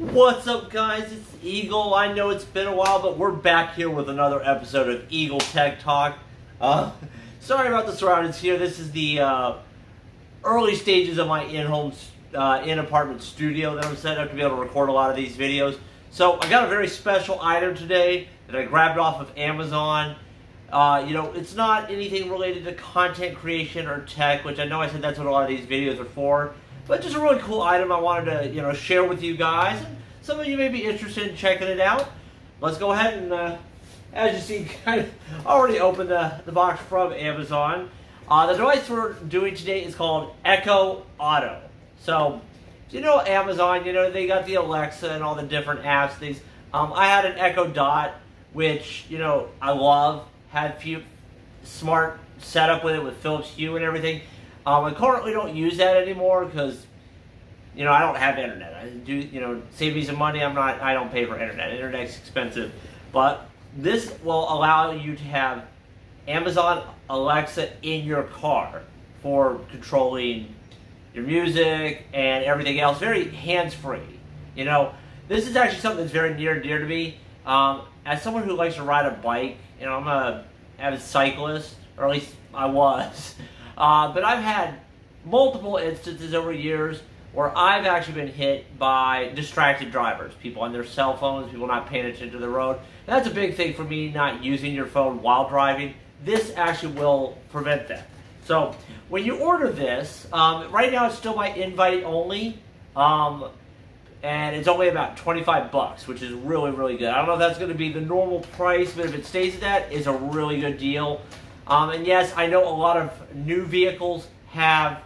What's up, guys? It's Eagle. I know it's been a while, but we're back here with another episode of EagleTechTalk. Sorry about the surroundings here. This is the early stages of my in-home, in-apartment studio that I'm setting up to be able to record a lot of these videos. So I got a very special item today that I grabbed off of Amazon. You know, it's not anything related to content creation or tech, which I know I said that's what a lot of these videos are for. But just a really cool item I wanted to, share with you guys. And some of you may be interested in checking it out. Let's go ahead and, as you see, kind of already opened the box from Amazon. The device we're doing today is called Echo Auto. So, Amazon, they got the Alexa and all the different apps, things. I had an Echo Dot, which, I love. Had a few smart setup with it with Philips Hue and everything. I currently don't use that anymore because, I don't have internet. I do, save me some money. I don't pay for internet. Internet's expensive. But this will allow you to have Amazon Alexa in your car for controlling your music and everything else. Very hands-free. This is actually something that's very near and dear to me. As someone who likes to ride a bike, I'm a avid cyclist, or at least I was. But I've had multiple instances over years where I've actually been hit by distracted drivers, people on their cell phones, people not paying attention to the road. And that's a big thing for me, not using your phone while driving. This actually will prevent that. So when you order this, right now it's still my invite only, and it's only about 25 bucks, which is really, really good. I don't know if that's going to be the normal price, but if it stays at that, it's a really good deal. And yes, I know a lot of new vehicles have,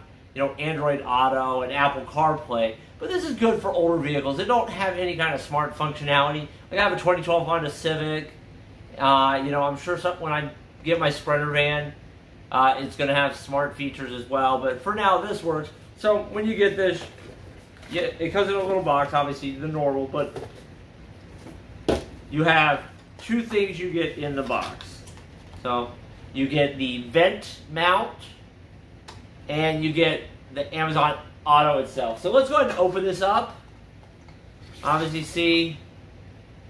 Android Auto and Apple CarPlay, but this is good for older vehicles that don't have any kind of smart functionality. Like I have a 2012 Honda Civic. I'm sure when I get my Sprinter van, it's going to have smart features as well. But for now, this works. So when you get this, it comes in a little box, obviously the normal, but you have two things you get in the box. So you get the vent mount, and you get the Amazon Auto itself. So let's go ahead and open this up. Obviously see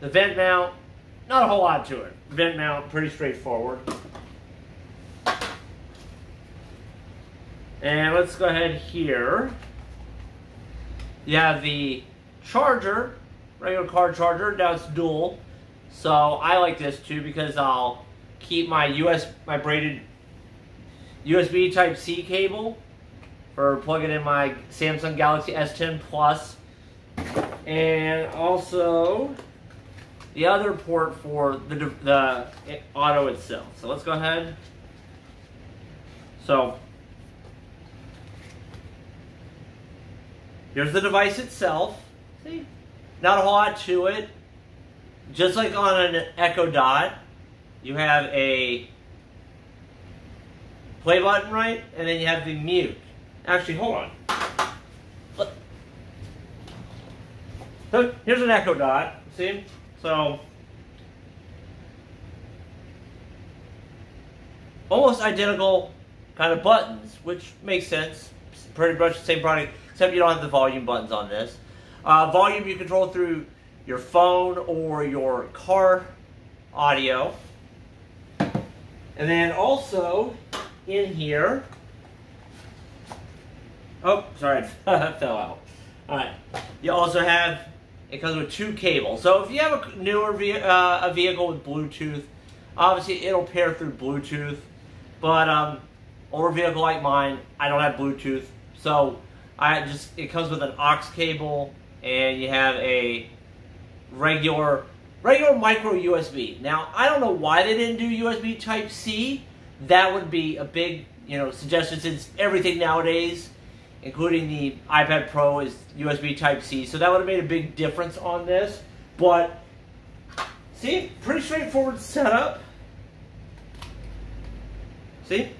the vent mount, not a whole lot to it. Vent mount, pretty straightforward. And let's go ahead here. You have the charger, regular car charger, now it's dual. So I like this too because I'll keep my braided USB Type-C cable for plugging in my Samsung Galaxy S10 Plus. And also the other port for the Auto itself. So let's go ahead. So here's the device itself. See? Not a whole lot to it. Just like on an Echo Dot, you have a play button, right? And then you have the mute. Actually, hold on. So here's an Echo Dot. See? So almost identical kind of buttons, which makes sense. Pretty much the same product, except you don't have the volume buttons on this. Volume you control through your phone or your car audio. And then also in here, oh, sorry, that fell out. All right, you also have, it comes with two cables. So if you have a newer a vehicle with Bluetooth, obviously it'll pair through Bluetooth. But older vehicle like mine, I don't have Bluetooth. So it comes with an aux cable, and you have a regular micro USB. Now, I don't know why they didn't do USB Type-C. That would be a big, suggestion, since everything nowadays, including the iPad Pro, is USB Type-C. So that would have made a big difference on this. But, see, pretty straightforward setup. See?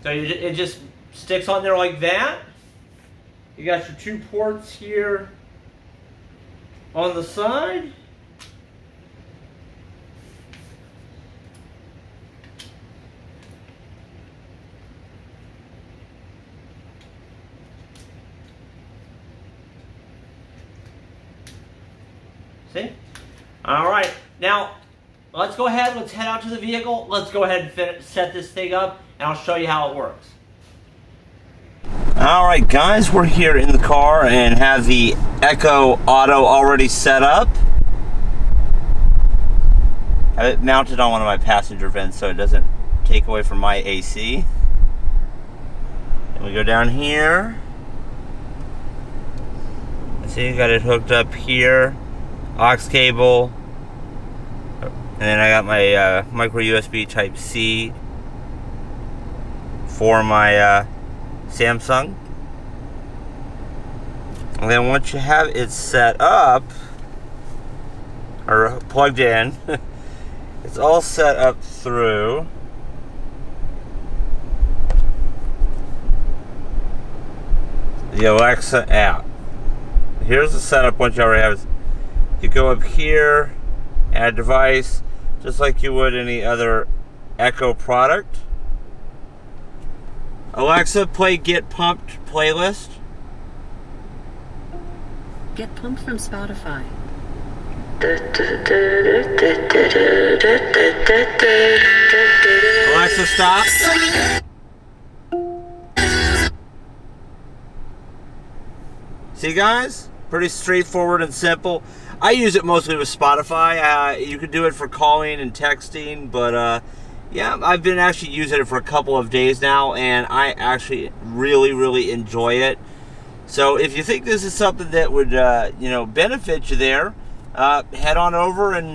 So it just sticks on there like that. You got your two ports here on the side. See? All right. Now, let's go ahead. Let's head out to the vehicle. Let's go ahead and set this thing up, and I'll show you how it works. All right, guys. We're here in the car and have the Echo Auto already set up. I have it mounted on one of my passenger vents so it doesn't take away from my AC. And we go down here. See, got it hooked up here. Aux cable. And then I got my micro USB Type C for my Samsung. And then once you have it set up, or plugged in, it's all set up through the Alexa app. Here's the setup once you already have it. You go up here, add device, just like you would any other Echo product. Alexa, play Get Pumped playlist. Get Pumped from Spotify. Alexa, stop. See, guys? Pretty straightforward and simple. I use it mostly with Spotify. You could do it for calling and texting, but yeah, I've been actually using it for a couple of days now, and I actually really enjoy it. So if you think this is something that would you know, benefit you there, head on over and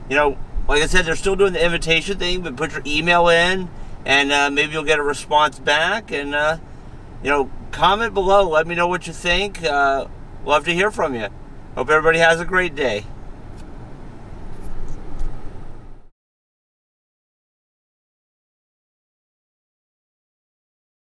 you know, like I said, they're still doing the invitation thing, but put your email in, and maybe you'll get a response back, and you know, comment below. Let me know what you think. Love to hear from you. Hope everybody has a great day.